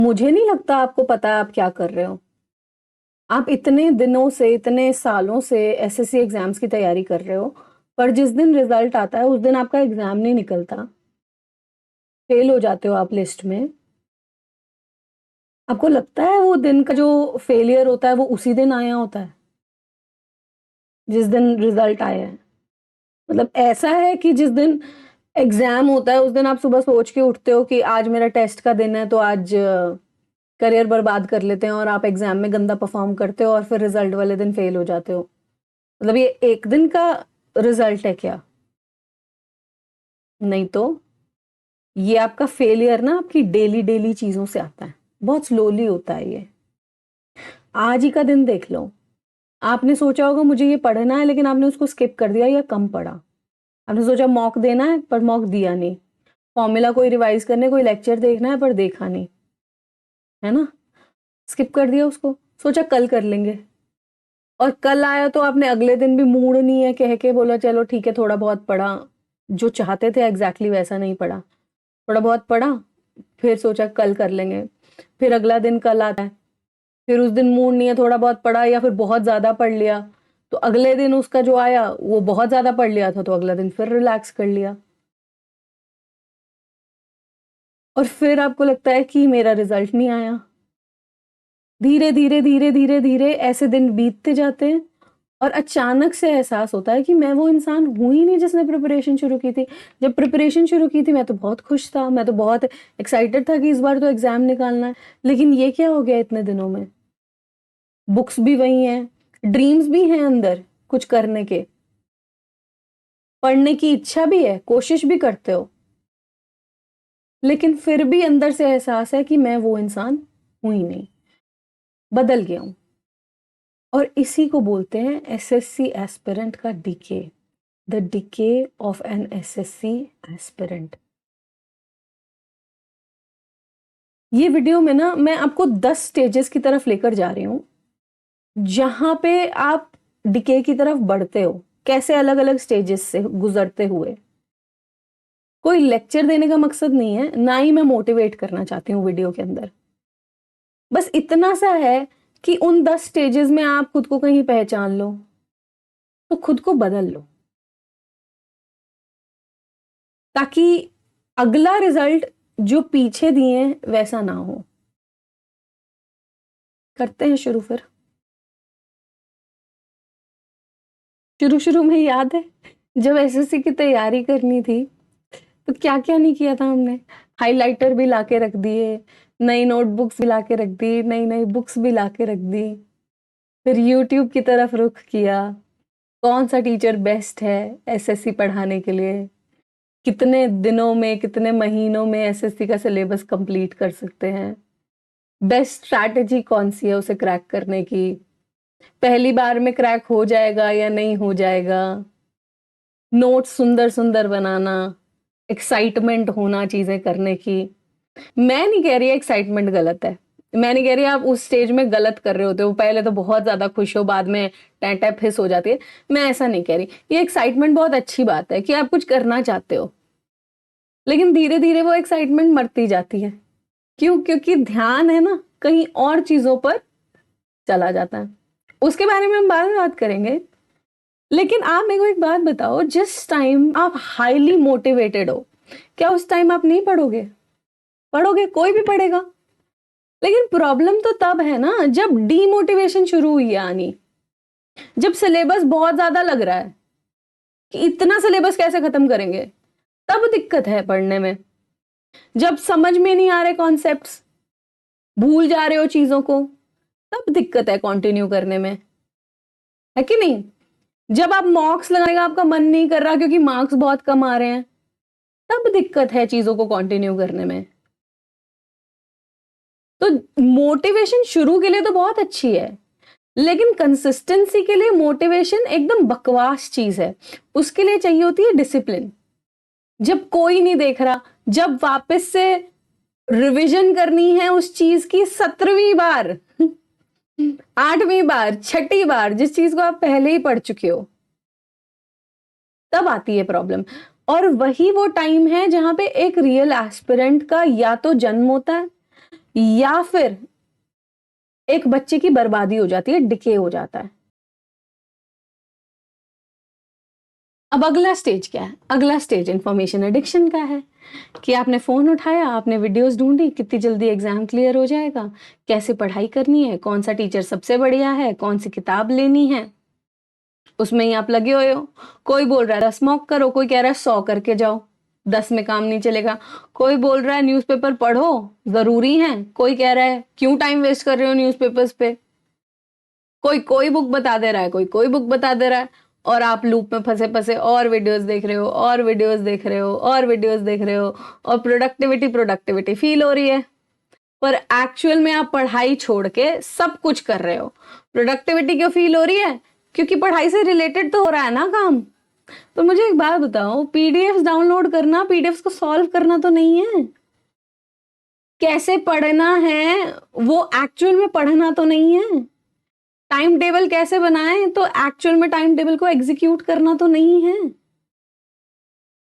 मुझे नहीं लगता आपको पता है आप क्या कर रहे हो। आप इतने दिनों से, इतने सालों से एसएससी एग्ज़ाम्स की तैयारी कर रहे हो, पर जिस दिन रिज़ल्ट आता है, उस दिन आपका एग्ज़ाम नहीं निकलता। फ़ेल हो जाते हो आप लिस्ट में। आपको लगता है वो दिन का जो फ़ेलियर होता है, वो उसी दिन आया होता है, जिस दिन रिज़ल्ट आया है। मतलब ऐसा है कि जिस दिन एग्ज़ाम होता है, उस दिन आप सुबह सोच के उठते हो कि आज मेरा टेस्ट का दिन है, तो आज करियर बर्बाद कर लेते हैं और आप एग्ज़ाम में गंदा परफ़ॉर्म करते हो और फिर रिज़ल्ट वाले दिन फ़ेल हो जाते हो। मतलब ये एक दिन का रिजल्ट है क्या? नहीं तो ये आपका फेलियर ना आपकी डेली डेली चीजों से आता है। बहुत स्लोली होता है ये। आज ही का दिन देख लो। आपने सोचा होगा मुझे ये पढ़ना है, लेकिन आपने उसको स्किप कर दिया या कम पढ़ा। आपने सोचा मॉक देना है, पर मॉक दिया नहीं। फॉर्मूला कोई रिवाइज करने, कोई लेक्चर देखना है, पर देखा नहीं। है ना? स्किप कर दिया उसको। सोचा कल कर लेंगे, और कल आया तो आपने अगले दिन भी मूड नहीं है कह के बोला चलो ठीक है, थोड़ा बहुत पढ़ा। जो चाहते थे एग्जैक्टली वैसा नहीं पढ़ा। थोड़ा बहुत पढ़ा, फिर सोचा कल कर लेंगे। फिर अगला दिन कल आता है, फिर उस दिन मूड नहीं है, थोड़ा बहुत पढ़ा या फिर बहुत ज़्यादा पढ़ लिया। तो अगले दिन उसका जो आया वो बहुत ज़्यादा पढ़ लिया था, तो अगला दिन फिर रिलैक्स कर लिया। और फिर आपको लगता है कि मेरा रिजल्ट नहीं आया। धीरे धीरे धीरे धीरे धीरे ऐसे दिन बीतते जाते हैं, और अचानक से एहसास होता है कि मैं वो इंसान हूँ ही नहीं जिसने प्रिपरेशन शुरू की थी। जब प्रिपरेशन शुरू की थी मैं तो बहुत खुश था, मैं तो बहुत एक्साइटेड था कि इस बार तो एग्जाम निकालना है। लेकिन ये क्या हो गया इतने दिनों में? बुक्स भी वही हैं, ड्रीम्स भी हैं अंदर कुछ करने के, पढ़ने की इच्छा भी है, कोशिश भी करते हो, लेकिन फिर भी अंदर से एहसास है कि मैं वो इंसान हूं ही नहीं, बदल गया हूं। और इसी को बोलते हैं एसएससी एस्पिरेंट का DK, the DK of an SSC aspirant. ये वीडियो में ना मैं आपको 10 स्टेजेस की तरफ लेकर जा रही हूं, जहां पे आप डीके की तरफ बढ़ते हो, कैसे अलग अलग स्टेजेस से गुजरते हुए। कोई लेक्चर देने का मकसद नहीं है, ना ही मैं मोटिवेट करना चाहती हूँ वीडियो के अंदर। बस इतना सा है कि उन 10 स्टेजेस में आप खुद को कहीं पहचान लो, तो खुद को बदल लो, ताकि अगला रिजल्ट जो पीछे दिए वैसा ना हो। करते हैं शुरू फिर। शुरू शुरू में याद है जब एसएससी की तैयारी करनी थी, तो क्या क्या नहीं किया था हमने। हाइलाइटर भी लाके रख दिए, नई नोटबुक्स भी लाके रख दी, नई नई बुक्स भी लाके रख दी। फिर यूट्यूब की तरफ रुख किया, कौन सा टीचर बेस्ट है एसएससी पढ़ाने के लिए, कितने दिनों में, कितने महीनों में एसएससी का सिलेबस कंप्लीट कर सकते हैं, बेस्ट स्ट्रैटेजी कौन सी है उसे क्रैक करने की, पहली बार में क्रैक हो जाएगा या नहीं हो जाएगा, नोट्स सुंदर सुंदर बनाना, एक्साइटमेंट होना चीजें करने की। मैं नहीं कह रही एक्साइटमेंट गलत है, मैं नहीं कह रही आप उस स्टेज में गलत कर रहे होते हो, पहले तो बहुत ज्यादा खुश हो, बाद में टैं फिस हो जाती है। मैं ऐसा नहीं कह रही, ये एक्साइटमेंट बहुत अच्छी बात है कि आप कुछ करना चाहते हो, लेकिन धीरे धीरे वो एक्साइटमेंट मरती जाती है। क्यों? क्योंकि ध्यान है ना कहीं और चीजों पर चला जाता है। उसके बारे में हम बाद में बात करेंगे। लेकिन आप मेरे को एक बात बताओ, जिस टाइम आप हाईली मोटिवेटेड हो, क्या उस टाइम आप नहीं पढ़ोगे? पढ़ोगे, कोई भी पढ़ेगा। लेकिन प्रॉब्लम तो तब है ना जब डीमोटिवेशन शुरू हुई है आनी, जब सिलेबस बहुत ज्यादा लग रहा है कि इतना सिलेबस कैसे खत्म करेंगे, तब दिक्कत है पढ़ने में। जब समझ में नहीं आ रहे कॉन्सेप्ट्स, भूल जा रहे हो चीजों को, तब दिक्कत है कंटिन्यू करने में, है कि नहीं? जब आप मॉक्स लगाने का आपका मन नहीं कर रहा क्योंकि मार्क्स बहुत कम आ रहे हैं, तब दिक्कत है चीजों को कंटिन्यू करने में। तो मोटिवेशन शुरू के लिए तो बहुत अच्छी है, लेकिन कंसिस्टेंसी के लिए मोटिवेशन एकदम बकवास चीज है। उसके लिए चाहिए होती है डिसिप्लिन। जब कोई नहीं देख रहा, जब वापस से रिवीजन करनी है उस चीज की 17वीं बार, 8वीं बार, छठी बार, जिस चीज को आप पहले ही पढ़ चुके हो, तब आती है प्रॉब्लम। और वही वो टाइम है जहां पे एक रियल एस्पिरेंट का या तो जन्म होता है, या फिर एक बच्चे की बर्बादी हो जाती है, डिके हो जाता है। अब अगला स्टेज क्या है? अगला स्टेज इंफॉर्मेशन एडिक्शन का है कि आपने फोन उठाया, आपने वीडियोस ढूंढी, कितनी जल्दी एग्जाम क्लियर हो जाएगा, कैसे पढ़ाई करनी है, कौन सा टीचर सबसे बढ़िया है, कौन सी किताब लेनी है, उसमें ही आप लगे हुए हो। कोई बोल रहा है 10 मॉक करो, कोई कह रहा है 100 करके जाओ, 10 में काम नहीं चलेगा। कोई बोल रहा है न्यूज़पेपर पढ़ो, जरूरी है। कोई कह रहा है क्यों टाइम वेस्ट कर रहे हो न्यूज़पेपर्स पे। कोई कोई बुक बता दे रहा है, कोई कोई बुक बता दे रहा है, और आप लूप में फंसे फंसे और वीडियोस देख रहे हो, और वीडियोस देख रहे हो, और वीडियोस देख रहे हो, और प्रोडक्टिविटी प्रोडक्टिविटी फील हो रही है। पर एक्चुअल में आप पढ़ाई छोड़ के सब कुछ कर रहे हो। प्रोडक्टिविटी क्यों फील हो रही है? क्योंकि पढ़ाई से रिलेटेड तो हो रहा है ना काम। तो मुझे एक बात बताओ, पीडीएफ डाउनलोड करना, पीडीएफ को सॉल्व करना तो नहीं है। कैसे पढ़ना है वो एक्चुअल में पढ़ना तो नहीं है। टाइम टेबल कैसे बनाएं तो एक्चुअल में टाइम टेबल को एग्जीक्यूट करना तो नहीं है।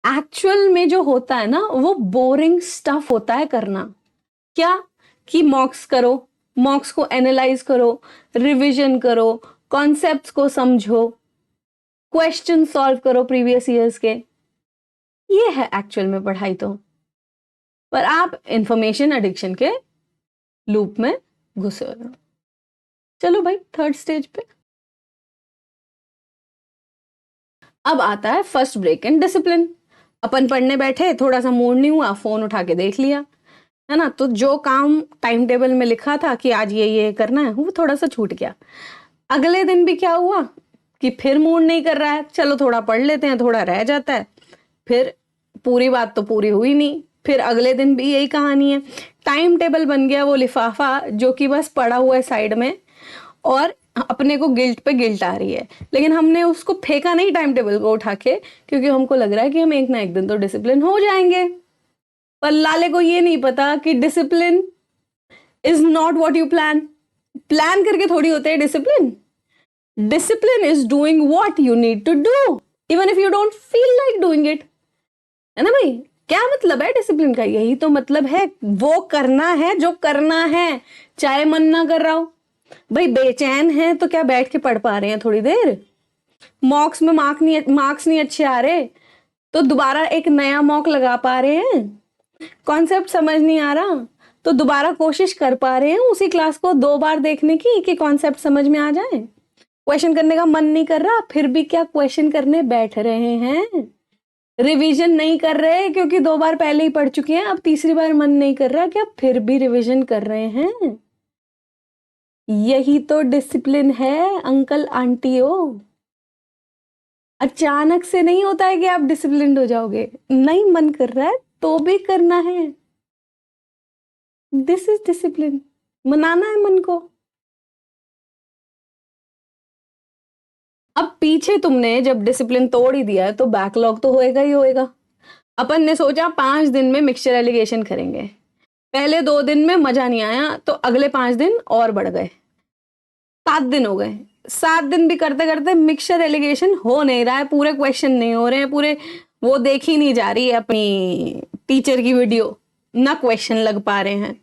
एक्चुअल में जो होता है ना वो बोरिंग स्टफ होता है करना। क्या कि मॉक्स करो, मॉक्स को एनालाइज करो, रिवीजन करो, कॉन्सेप्ट्स को समझो, क्वेश्चन सॉल्व करो प्रीवियस ईयर्स के। ये है एक्चुअल में पढ़ाई तो। पर आप इंफॉर्मेशन एडिक्शन के लूप में घुसे हुए हो। चलो भाई थर्ड स्टेज पे अब आता है फर्स्ट ब्रेक इन डिसिप्लिन। अपन पढ़ने बैठे, थोड़ा सा मूड नहीं हुआ, फोन उठा के देख लिया, है ना। तो जो काम टाइम टेबल में लिखा था कि आज ये करना है, वो थोड़ा सा छूट गया। अगले दिन भी क्या हुआ कि फिर मूड नहीं कर रहा है, चलो थोड़ा पढ़ लेते हैं, थोड़ा रह जाता है, फिर पूरी बात तो पूरी हुई नहीं, फिर अगले दिन भी यही कहानी है। टाइम टेबल बन गया वो लिफाफा जो कि बस पड़ा हुआ है साइड में, और अपने को गिल्ट पे गिल्ट आ रही है। लेकिन हमने उसको फेंका नहीं टाइम टेबल को उठा के, क्योंकि हमको लग रहा है कि हम एक ना एक दिन तो डिसिप्लिन हो जाएंगे। पर लाले को ये नहीं पता कि discipline is not what you plan. Plan करके थोड़ी होते हैं discipline. Discipline is doing what you need to do even if you don't feel like doing it, है ना भाई। क्या मतलब है डिसिप्लिन का? यही तो मतलब है, वो करना है जो करना है, चाहे मन ना कर रहा हो। भाई बेचैन है तो क्या बैठ के पढ़ पा रहे हैं थोड़ी देर? मॉक्स में मार्क्स नहीं अच्छे आ रहे तो दोबारा एक नया मॉक लगा पा रहे हैं? कॉन्सेप्ट समझ नहीं आ रहा तो दोबारा कोशिश कर पा रहे हैं उसी क्लास को 2 बार देखने की कि कॉन्सेप्ट समझ में आ जाए? क्वेश्चन करने का मन नहीं कर रहा, फिर भी क्या क्वेश्चन करने बैठ रहे हैं? रिवीजन नहीं कर रहे क्योंकि 2 बार पहले ही पढ़ चुके हैं, अब तीसरी बार मन नहीं कर रहा, क्या फिर भी रिवीजन कर रहे हैं? यही तो डिसिप्लिन है अंकल आंटियों। अचानक से नहीं होता है कि आप डिसिप्लिन्ड हो जाओगे। नहीं मन कर रहा है तो भी करना है। This is discipline. मनाना है मन को। अब पीछे तुमने जब डिसिप्लिन तोड़ ही दिया है तो बैकलॉग तो होएगा ही होएगा। अपन ने सोचा 5 दिन में मिक्सचर एलिगेशन करेंगे, पहले 2 दिन में मजा नहीं आया तो अगले 5 दिन और बढ़ गए, 7 दिन हो गए। 7 दिन भी करते करते मिक्सचर एलिगेशन हो नहीं रहा है, पूरे क्वेश्चन नहीं हो रहे हैं, पूरे वो देखी नहीं जा रही है अपनी टीचर की वीडियो, ना क्वेश्चन लग पा रहे हैं।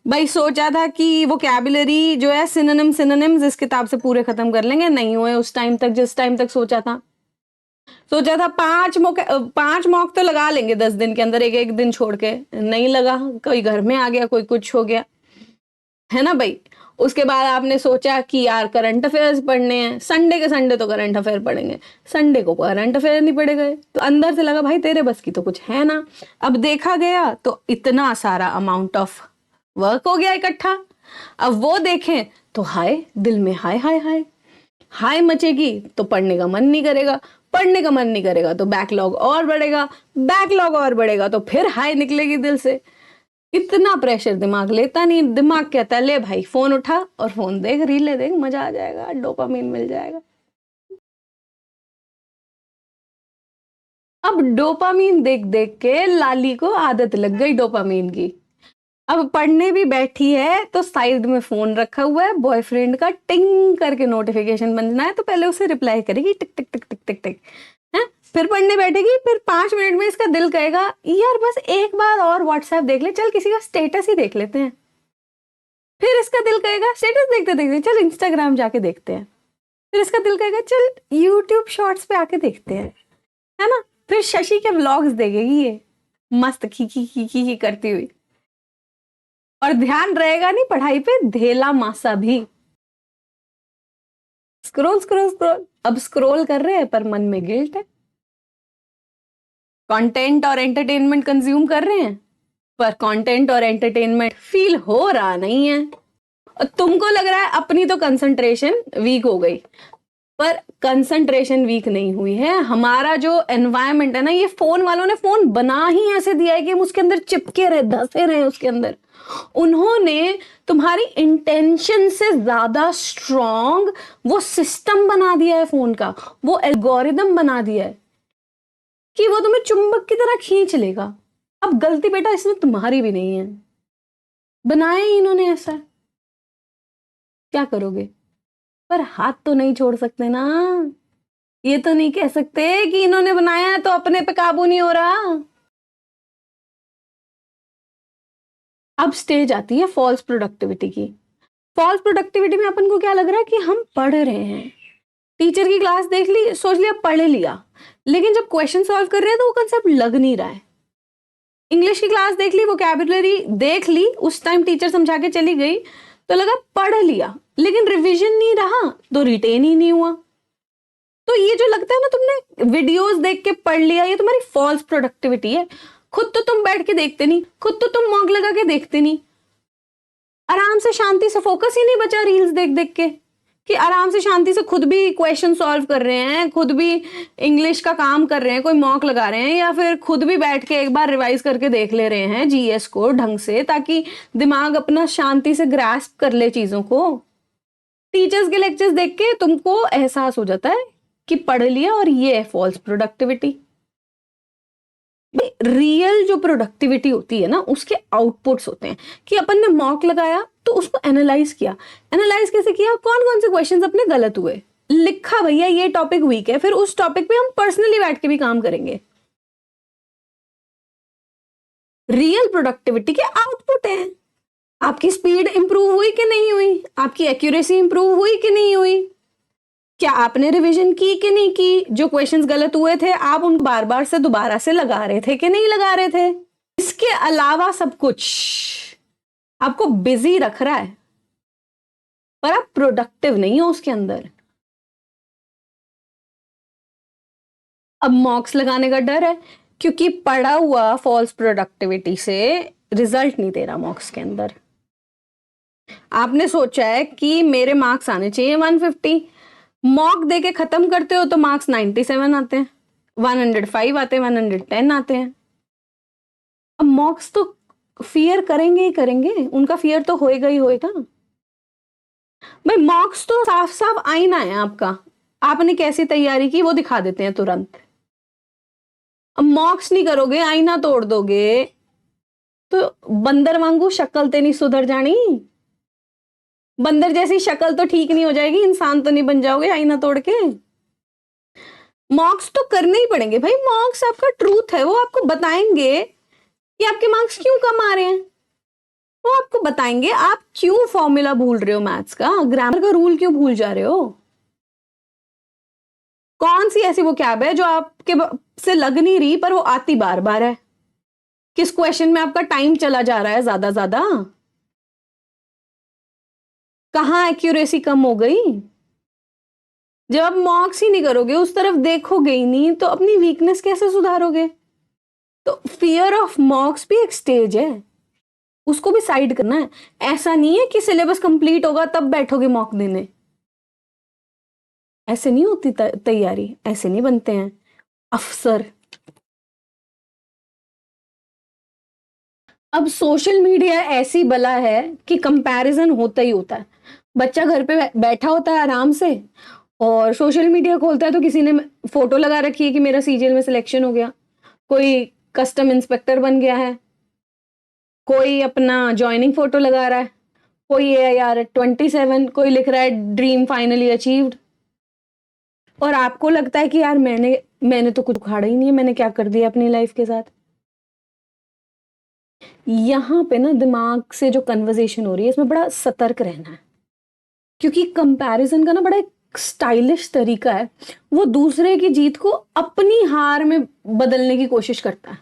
भाई सोचा था कि वोकैबुलरी जो है सिनोनिम्स इस किताब से पूरे खत्म कर लेंगे, नहीं हुए उस टाइम तक जिस टाइम तक सोचा था। 5 मॉक तो लगा लेंगे 10 दिन के अंदर, एक एक दिन छोड़ के, नहीं लगा, कोई घर में आ गया, कोई कुछ हो गया, है ना भाई। उसके बाद आपने सोचा कि यार करंट अफेयर्स पढ़ने हैं, संडे के संडे तो करंट अफेयर पढ़ेंगे, संडे को करंट अफेयर नहीं पढ़े गए, तो अंदर से लगा भाई तेरे बस की तो कुछ है ना। अब देखा गया तो इतना सारा अमाउंट ऑफ वर्क हो गया इकट्ठा। अब वो देखें तो हाय, दिल में हाय हाय हाय हाय मचेगी, तो पढ़ने का मन नहीं करेगा, पढ़ने का मन नहीं करेगा तो बैकलॉग और बढ़ेगा, बैकलॉग और बढ़ेगा तो फिर हाय निकलेगी दिल से। इतना प्रेशर दिमाग लेता नहीं, दिमाग कहता है ले भाई फोन उठा और फोन देख, रीले देख, मजा आ जाएगा, डोपामीन मिल जाएगा। अब डोपामीन देख देख के लाली को आदत लग गई डोपामीन की। अब पढ़ने भी बैठी है तो साइड में फोन रखा हुआ है, बॉयफ्रेंड का टिंग करके नोटिफिकेशन बजना है तो पहले उसे रिप्लाई करेगी टिक टिक टिक टिक टिक टिक, है। फिर पढ़ने बैठेगी, फिर 5 मिनट में इसका दिल कहेगा यार बस एक बार और व्हाट्सएप देख ले, चल किसी का स्टेटस ही देख लेते हैं। फिर इसका दिल कहेगा स्टेटस देखते देखते चल इंस्टाग्राम जाके देखते हैं, फिर इसका दिल कहेगा चल यूट्यूब शॉर्ट्स पे आके देखते हैं, है ना। फिर शशि के व्लॉग्स देखेगी ये मस्त खी करती हुई, और ध्यान रहेगा नहीं पढ़ाई पे, धेला मासा भी। स्क्रोल स्क्रोल स्क्रोल, अब स्क्रोल कर रहे हैं पर मन में गिल्ट है। कंटेंट और एंटरटेनमेंट कंज्यूम कर रहे हैं पर कंटेंट और एंटरटेनमेंट फील हो रहा नहीं है। और तुमको लग रहा है अपनी तो कंसंट्रेशन वीक हो गई, पर कंसंट्रेशन वीक नहीं हुई है। हमारा जो एनवायरनमेंट है ना, ये फोन वालों ने फोन बना ही ऐसे दिया है कि हम उसके अंदर चिपके रहे, धसे रहे उसके अंदर। उन्होंने तुम्हारी इंटेंशन से ज्यादा स्ट्रॉन्ग वो सिस्टम बना दिया है फोन का, वो एल्गोरिदम बना दिया है कि वो तुम्हें चुंबक की तरह खींच लेगा। अब गलती बेटा इसमें तुम्हारी भी नहीं है, बनाया ही इन्होंने ऐसा, क्या करोगे। पर हाथ तो नहीं छोड़ सकते ना, ये तो नहीं कह सकते कि इन्होंने बनाया है तो अपने पे काबू नहीं हो रहा। अब स्टेज आती है फॉल्स प्रोडक्टिविटी की। फॉल्स प्रोडक्टिविटी में अपन को क्या लग रहा है कि हम पढ़ रहे हैं, टीचर की क्लास देख ली, सोच लिया पढ़ लिया, लेकिन जब क्वेश्चन सॉल्व कर रहे हैं तो वो कंसेप्ट लग नहीं रहा है। इंग्लिश की क्लास देख ली, वोकैबुलरी देख ली, उस टाइम टीचर समझा के चली गई तो लगा पढ़ लिया, लेकिन रिवीजन नहीं रहा तो रिटेन ही नहीं हुआ। तो ये जो लगता है ना तुमने वीडियोस देख के पढ़ लिया, ये तुम्हारी फॉल्स प्रोडक्टिविटी है। खुद तो तुम बैठ के देखते नहीं, खुद तो तुम मॉक लगा के देखते नहीं, आराम से शांति से, फोकस ही नहीं बचा रील्स देख देख के कि आराम से शांति से खुद भी क्वेश्चन सॉल्व कर रहे हैं, खुद भी इंग्लिश का काम कर रहे हैं, कोई मॉक लगा रहे हैं, या फिर खुद भी बैठ के एक बार रिवाइज करके देख ले रहे हैं जीएस को ढंग से, ताकि दिमाग अपना शांति से ग्रास्प कर ले चीजों को। टीचर्स के लेक्चर्स देख के तुमको एहसास हो जाता है कि पढ़ लिया, और ये है फॉल्स प्रोडक्टिविटी। रियल जो प्रोडक्टिविटी होती है ना, उसके आउटपुट्स होते हैं कि अपन ने मॉक लगाया तो उसको एनालाइज किया। एनालाइज कैसे किया, कौन कौन से क्वेश्चंस अपने गलत हुए, लिखा भैया ये टॉपिक वीक है, फिर उस टॉपिक पे हम पर्सनली बैठ के भी काम करेंगे। रियल प्रोडक्टिविटी के आउटपुट है, आपकी स्पीड इंप्रूव हुई कि नहीं हुई, आपकी एक्यूरेसी इंप्रूव हुई कि नहीं हुई, क्या आपने रिवीजन की कि नहीं की, जो क्वेश्चंस गलत हुए थे आप उन बार बार से दोबारा से लगा रहे थे कि नहीं लगा रहे थे। इसके अलावा सब कुछ आपको बिजी रख रहा है, पर आप प्रोडक्टिव नहीं हो उसके अंदर। अब मॉक्स लगाने का डर है, क्योंकि पड़ा हुआ फॉल्स प्रोडक्टिविटी से रिजल्ट नहीं दे रहा मॉक्स के अंदर। आपने सोचा है कि मेरे मार्क्स आने चाहिए 150, मॉक देके खत्म करते हो तो मार्क्स 97 आते हैं, 105 आते हैं, 110 आते हैं। अब मॉक्स तो फियर करेंगे ही करेंगे, उनका फियर तो होएगा ही होएगा भाई। मॉक्स तो साफ साफ आईना है आपका, आपने कैसी तैयारी की वो दिखा देते हैं तुरंत। अब मॉक्स नहीं करोगे, आईना तोड़ दोगे, तो बंदर वांगू शक्ल ते नहीं सुधर जानी, बंदर जैसी शक्ल तो ठीक नहीं हो जाएगी, इंसान तो नहीं बन जाओगे आईना तोड़ के। मॉक्स तो करने ही पड़ेंगे भाई, मॉक्स आपका ट्रूथ है, वो आपको बताएंगे कि आपके मार्क्स क्यों कम आ रहे हैं, वो आपको बताएंगे आप क्यों फॉर्मूला भूल रहे हो, मैथ्स का ग्रामर का रूल क्यों भूल जा रहे हो, कौन सी ऐसी वो कैब है जो आपके से लग नहीं रही पर वो आती बार बार है, किस क्वेश्चन में आपका टाइम चला जा रहा है ज्यादा ज्यादा, कहां एक्यूरेसी कम हो गई। जब आप मॉक्स ही नहीं करोगे, उस तरफ देखोगे ही नहीं, तो अपनी वीकनेस कैसे सुधारोगे। तो फियर ऑफ मॉक्स भी एक स्टेज है, उसको भी साइड करना है। ऐसा नहीं है कि सिलेबस कंप्लीट होगा तब बैठोगे मॉक देने, ऐसे नहीं होती तैयारी, ऐसे नहीं बनते हैं अफसर। अब सोशल मीडिया ऐसी बला है कि कंपैरिजन होता ही होता है। बच्चा घर पे बैठा होता है आराम से, और सोशल मीडिया खोलता है तो किसी ने फोटो लगा रखी है कि मेरा सीजीएल में सिलेक्शन हो गया, कोई कस्टम इंस्पेक्टर बन गया है, कोई अपना ज्वाइनिंग फोटो लगा रहा है, कोई यार 27, कोई लिख रहा है ड्रीम फाइनली अचीव्ड। और आपको लगता है कि यार मैंने तो कुछ उखाड़ा ही नहीं है, मैंने क्या कर दिया अपनी लाइफ के साथ। यहाँ पे ना दिमाग से जो कन्वर्सेशन हो रही है इसमें बड़ा सतर्क रहना है, क्योंकि कंपैरिजन का ना बड़ा एक स्टाइलिश तरीका है, वो दूसरे की जीत को अपनी हार में बदलने की कोशिश करता है।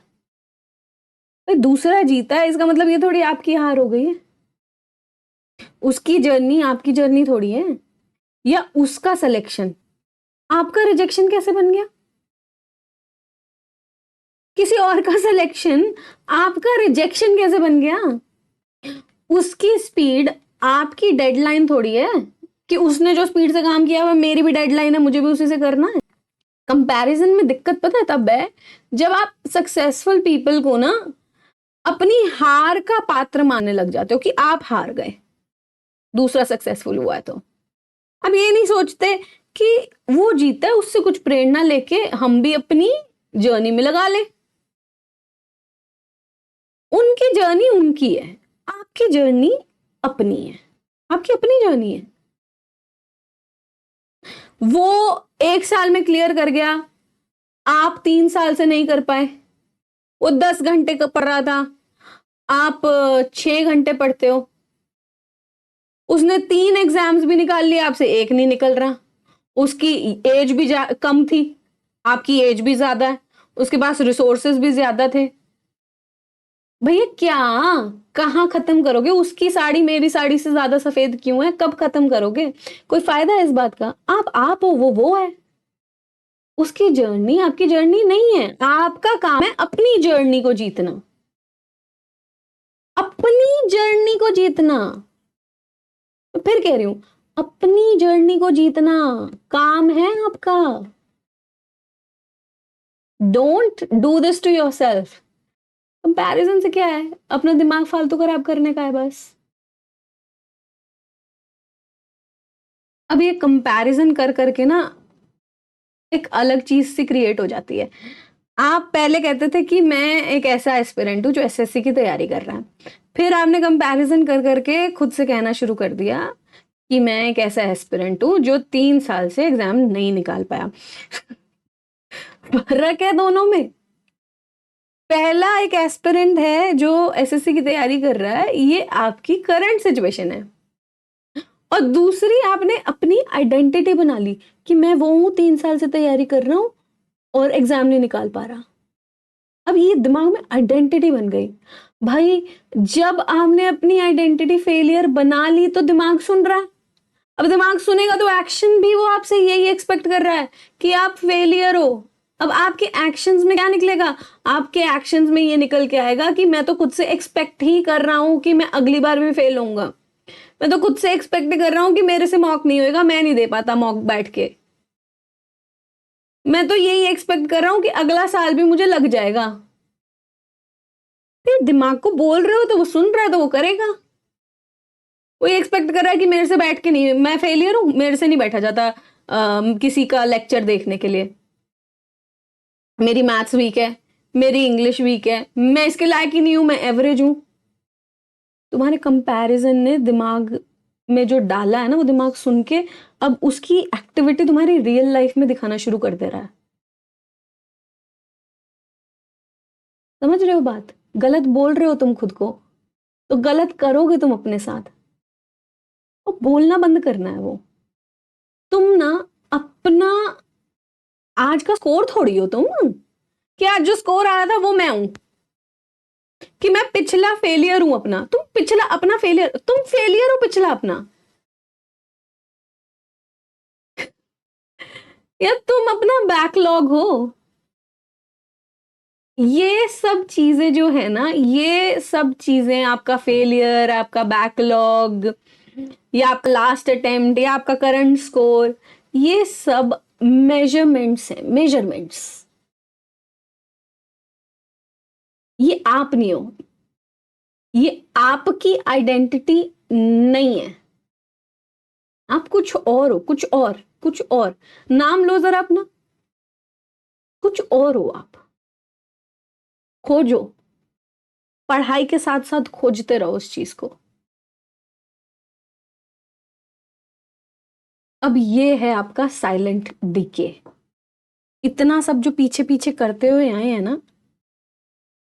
भाई दूसरा जीता है इसका मतलब ये थोड़ी आपकी हार हो गई है। उसकी जर्नी आपकी जर्नी थोड़ी है, या उसका सिलेक्शन आपका रिजेक्शन कैसे बन गया? किसी और का सिलेक्शन आपका रिजेक्शन कैसे बन गया? उसकी स्पीड आपकी डेडलाइन थोड़ी है, कि उसने जो स्पीड से काम किया वो मेरी भी डेडलाइन है, मुझे भी उसी से करना है। कंपैरिजन में दिक्कत पता है तब है जब आप सक्सेसफुल पीपल को ना अपनी हार का पात्र मानने लग जाते हो कि आप हार गए, दूसरा सक्सेसफुल हुआ है तो। अब ये नहीं सोचते कि वो जीता है, उससे कुछ प्रेरणा लेके हम भी अपनी जर्नी में लगा ले। उनकी जर्नी उनकी है, आपकी जर्नी अपनी है, आपकी अपनी जर्नी है। वो 1 साल में क्लियर कर गया, आप 3 साल से नहीं कर पाए। वो 10 घंटे का पढ़ रहा था, आप 6 घंटे पढ़ते हो। उसने 3 एग्जाम्स भी निकाल लिए, आपसे एक नहीं निकल रहा। उसकी एज भी कम थी, आपकी एज भी ज्यादा है, उसके पास रिसोर्सेज भी ज्यादा थे। भैया क्या, कहाँ खत्म करोगे? उसकी साड़ी मेरी साड़ी से ज्यादा सफेद क्यों है? कब खत्म करोगे? कोई फायदा है इस बात का? आप हो, वो है। उसकी जर्नी आपकी जर्नी नहीं है, आपका काम है अपनी जर्नी को जीतना, अपनी जर्नी को जीतना। फिर कह रही हूं, अपनी जर्नी को जीतना काम है आपका। Don't do this to yourself. Comparison से क्या है, अपना दिमाग फालतू खराब करने का है बस। अब ये कंपैरिजन कर करके ना एक अलग चीज सी क्रिएट हो जाती है। आप पहले कहते थे कि मैं एक ऐसा एस्पिरेंट हूं जो एसएससी की तैयारी कर रहा है, फिर आपने कंपैरिजन कर करके खुद से कहना शुरू कर दिया कि मैं एक ऐसा एस्पिरेंट हूं जो 3 साल से एग्जाम नहीं निकाल पाया। फर्क है दोनों में। पहला एक एस्पिरेंट है जो एसएससी की तैयारी कर रहा है, ये आपकी करंट सिचुएशन है, और दूसरी आपने अपनी आइडेंटिटी बना ली कि मैं वो हूं 3 साल से तैयारी कर रहा हूं और एग्जाम नहीं निकाल पा रहा। अब ये दिमाग में आइडेंटिटी बन गई। भाई जब आपने अपनी आइडेंटिटी फेलियर बना ली तो दिमाग सुन रहा है। अब दिमाग सुनेगा तो एक्शन भी वो आपसे यही एक्सपेक्ट कर रहा है कि आप फेलियर हो। अब आपके एक्शंस में क्या निकलेगा? आपके एक्शंस में ये निकल के आएगा कि मैं तो खुद से एक्सपेक्ट ही कर रहा हूं कि मैं अगली बार भी फेल होऊंगा। मैं तो खुद से एक्सपेक्ट कर रहा हूं कि मेरे से मॉक नहीं होएगा, मैं नहीं दे पाता मॉक बैठ के। मैं तो यही एक्सपेक्ट कर रहा हूं कि अगला साल भी मुझे लग जाएगा। तो दिमाग को बोल रहे हो तो वो सुन रहा है तो वो करेगा। वो ये एक्सपेक्ट कर रहा है कि मेरे से बैठ के नहीं, मैं फेलियर हूं, मेरे से नहीं बैठा जाता किसी का लेक्चर देखने के लिए। मेरी मैथ्स वीक है, मेरी इंग्लिश वीक है, मैं इसके लायक ही नहीं हूं, मैं एवरेज हूं। तुम्हारे कंपैरिजन ने दिमाग में जो डाला है ना, वो दिमाग सुन के अब उसकी एक्टिविटी तुम्हारी रियल लाइफ में दिखाना शुरू कर दे रहा है। समझ रहे हो बात? गलत बोल रहे हो तुम खुद को, तो गलत करोगे तुम अपने साथ। और बोलना बंद करना है वो। तुम ना अपना आज का स्कोर थोड़ी हो तुम, कि आज जो स्कोर आया था वो मैं हूं, कि मैं पिछला फेलियर हूं अपना। तुम पिछला अपना फेलियर, तुम फेलियर हो पिछला अपना, या तुम अपना बैकलॉग हो। ये सब चीजें जो है ना, ये सब चीजें आपका फेलियर, आपका बैकलॉग, या आपका लास्ट अटेम्प्ट, या आपका करंट स्कोर, ये सब मेजरमेंट्स हैं, मेजरमेंट्स। ये आप नहीं हो, ये आपकी आइडेंटिटी नहीं है। आप कुछ और हो, कुछ और, कुछ और। नाम लो जरा अपना, कुछ और हो आप। खोजो, पढ़ाई के साथ साथ खोजते रहो उस चीज को। अब ये है आपका साइलेंट डीके। इतना सब जो पीछे पीछे करते हुए आए हैं ना,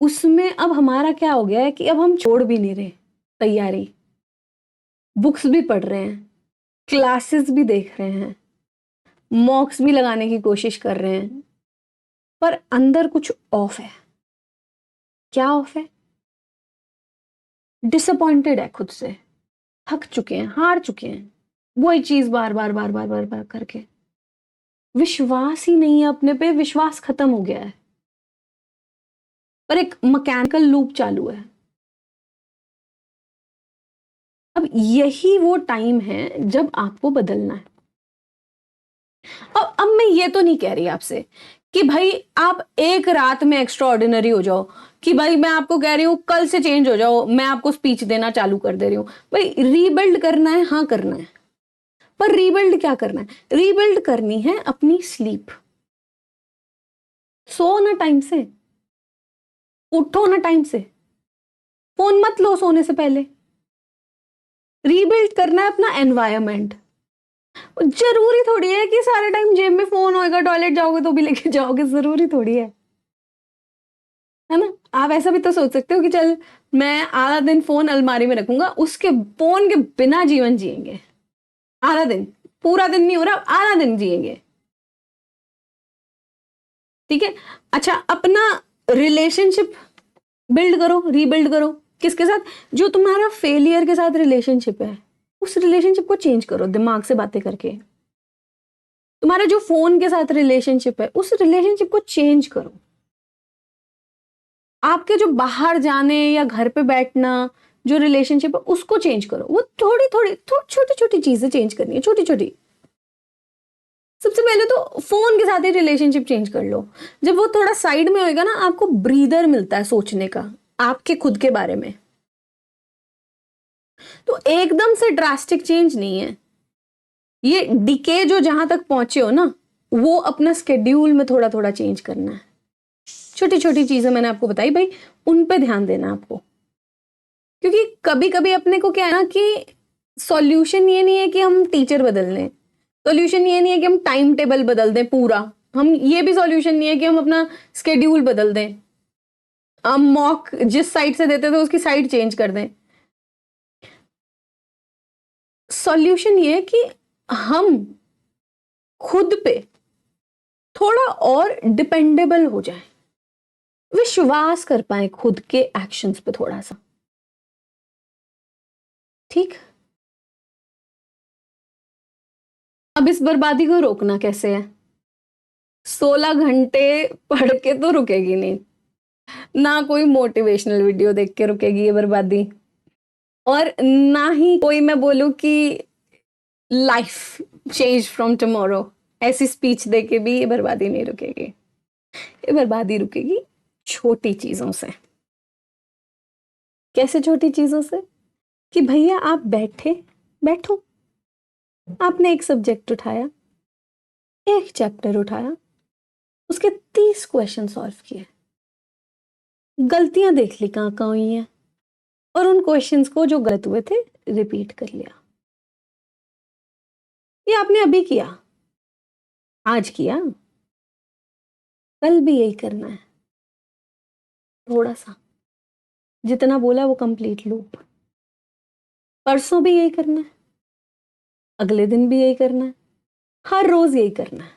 उसमें अब हमारा क्या हो गया है कि अब हम छोड़ भी नहीं रहे तैयारी, बुक्स भी पढ़ रहे हैं, क्लासेस भी देख रहे हैं, मॉक्स भी लगाने की कोशिश कर रहे हैं, पर अंदर कुछ ऑफ है। क्या ऑफ है? डिसअपॉइंटेड है खुद से, थक चुके हैं, हार चुके हैं, वही चीज बार बार बार बार बार बार करके। विश्वास ही नहीं है अपने पे, विश्वास खत्म हो गया है, पर एक मैकेनिकल लूप चालू है। अब यही वो टाइम है जब आपको बदलना है। अब मैं ये तो नहीं कह रही आपसे कि भाई आप एक रात में एक्स्ट्रा ऑर्डिनरी हो जाओ, कि भाई मैं आपको कह रही हूं कल से चेंज हो जाओ, मैं आपको स्पीच देना चालू कर दे रही हूं। भाई रीबिल्ड करना है, हाँ करना है, पर रीबिल्ड क्या करना है? रीबिल्ड करनी है अपनी स्लीप। सो ना टाइम से, उठो ना टाइम से, फोन मत लो सोने से पहले। रीबिल्ड करना है अपना एनवायरमेंट। जरूरी थोड़ी है कि सारे टाइम जेब में फोन होएगा, टॉयलेट जाओगे तो भी लेके जाओगे, जरूरी थोड़ी है ना? आप ऐसा भी तो सोच सकते हो कि चल मैं आधा दिन फोन अलमारी में रखूंगा, उसके फोन के बिना जीवन जिएंगे, आधा दिन, पूरा दिन नहीं हो रहा, आधा दिन जिएंगे, ठीक है? अच्छा, अपना रिलेशनशिप बिल्ड करो, रीबिल्ड करो। किसके साथ? जो तुम्हारा फेलियर के साथ रिलेशनशिप है, उस रिलेशनशिप को चेंज करो दिमाग से बातें करके। तुम्हारा जो फोन के साथ रिलेशनशिप है, उस रिलेशनशिप को चेंज करो। आपके जो बाहर जाने या घर पे बैठना जो रिलेशनशिप है, उसको चेंज करो। वो थोड़ी थोड़ी छोटी छोटी चीजें चेंज करनी है, छोटी छोटी। सबसे पहले तो फोन के साथ ही रिलेशनशिप चेंज कर लो। जब वो थोड़ा साइड में होएगा ना, आपको ब्रीदर मिलता है सोचने का आपके खुद के बारे में। तो एकदम से ड्रास्टिक चेंज नहीं है ये। डिके जो जहां तक पहुंचे हो ना, वो अपना स्केड्यूल में थोड़ा थोड़ा चेंज करना है। छोटी छोटी चीजें मैंने आपको बताई भाई, उन पे ध्यान देना आपको। क्योंकि कभी कभी अपने को क्या है ना कि सॉल्यूशन ये नहीं है कि हम टीचर बदल लें, सॉल्यूशन ये नहीं है कि हम टाइम टेबल बदल दें पूरा, हम ये भी सॉल्यूशन नहीं है कि हम अपना स्केड्यूल बदल दें, हम मॉक जिस साइड से देते थे उसकी साइड चेंज कर दें। सॉल्यूशन ये है कि हम खुद पे थोड़ा और डिपेंडेबल हो जाएं, विश्वास कर पाए खुद के एक्शंस पे थोड़ा सा, ठीक? अब इस बर्बादी को रोकना कैसे है? 16 घंटे पढ़ के तो रुकेगी नहीं, ना कोई मोटिवेशनल वीडियो देख के रुकेगी ये बर्बादी, और ना ही कोई मैं बोलूं कि लाइफ चेंज फ्रॉम टुमारो ऐसी स्पीच दे के भी ये बर्बादी नहीं रुकेगी। ये बर्बादी रुकेगी छोटी चीजों से। कैसे छोटी चीजों से? कि भैया आप बैठो, आपने एक सब्जेक्ट उठाया, एक चैप्टर उठाया, उसके 30 क्वेश्चन सॉल्व किए, गलतियां देख ली कहाँ कहाँ हुई हैं, और उन क्वेश्चंस को जो गलत हुए थे रिपीट कर लिया। ये आपने अभी किया, आज किया, कल भी यही करना है। थोड़ा सा जितना बोला वो कंप्लीट लूप, परसों भी यही करना है, अगले दिन भी यही करना है, हर रोज यही करना है।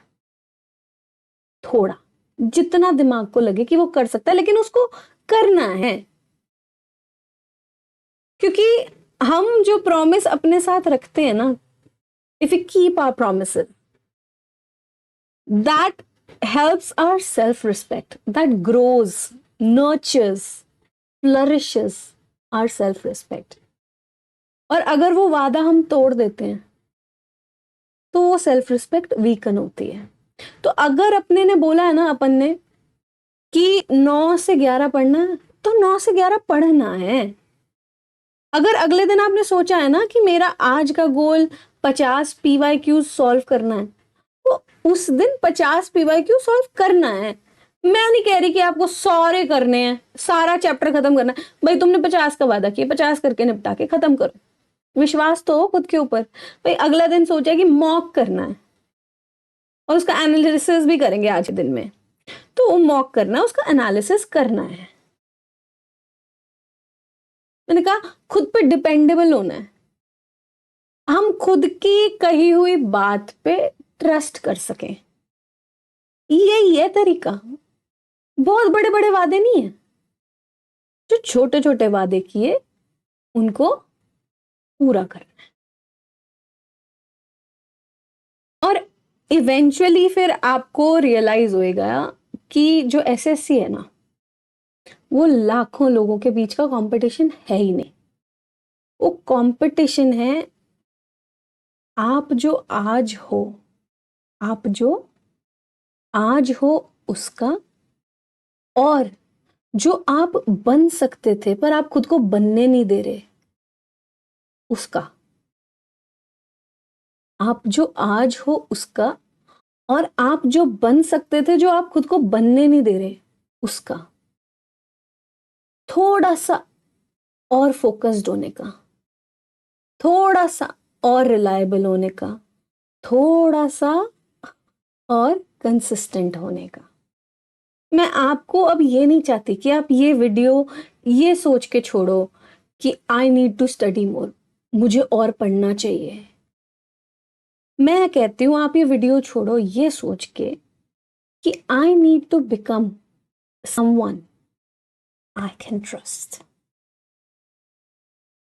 थोड़ा जितना दिमाग को लगे कि वो कर सकता है, लेकिन उसको करना है। क्योंकि हम जो प्रॉमिस अपने साथ रखते हैं ना, if you keep our promises, that helps our self respect, that grows, nurtures, flourishes our self respect। और अगर वो वादा हम तोड़ देते हैं तो वो सेल्फ रिस्पेक्ट वीकन होती है। तो अगर अपने ने बोला है ना, अपन ने, कि 9 से 11 पढ़ना है, तो 9 से 11 पढ़ना है। अगर अगले दिन आपने सोचा है ना कि मेरा आज का गोल 50 PYQ सॉल्व करना है, तो उस दिन 50 PYQ सॉल्व करना है। मैं नहीं कह रही कि आपको सारे करने हैं, सारा चैप्टर खत्म करना है। भाई तुमने 50 का वादा किया, 50 करके निपटा के खत्म करो। विश्वास तो हो खुद के ऊपर। भाई अगला दिन सोचा कि मॉक करना है, और उसका एनालिसिस भी करेंगे आज के दिन में, तो वो मॉक करना है, उसका एनालिसिस करना है। मैंने कहा खुद पे डिपेंडेबल होना है, हम खुद की कही हुई बात पे ट्रस्ट कर सकें, यही है तरीका। बहुत बड़े बड़े वादे नहीं है, जो छोटे छोटे वादे किए उनको पूरा करना है। और इवेंचुअली फिर आपको रियलाइज होएगा कि जो एसएससी है ना, वो लाखों लोगों के बीच का कंपटीशन है ही नहीं। वो कंपटीशन है आप जो आज हो, आप जो आज हो उसका, और जो आप बन सकते थे पर आप खुद को बनने नहीं दे रहे उसका। आप जो आज हो उसका, और आप जो बन सकते थे जो आप खुद को बनने नहीं दे रहे उसका। थोड़ा सा और फोकस्ड होने का, थोड़ा सा और रिलायबल होने का, थोड़ा सा और कंसिस्टेंट होने का। मैं आपको अब ये नहीं चाहती कि आप ये वीडियो ये सोच के छोड़ो कि I need to study more, मुझे और पढ़ना चाहिए। मैं कहती हूं आप ये वीडियो छोड़ो ये सोच के कि I need to become someone I can trust.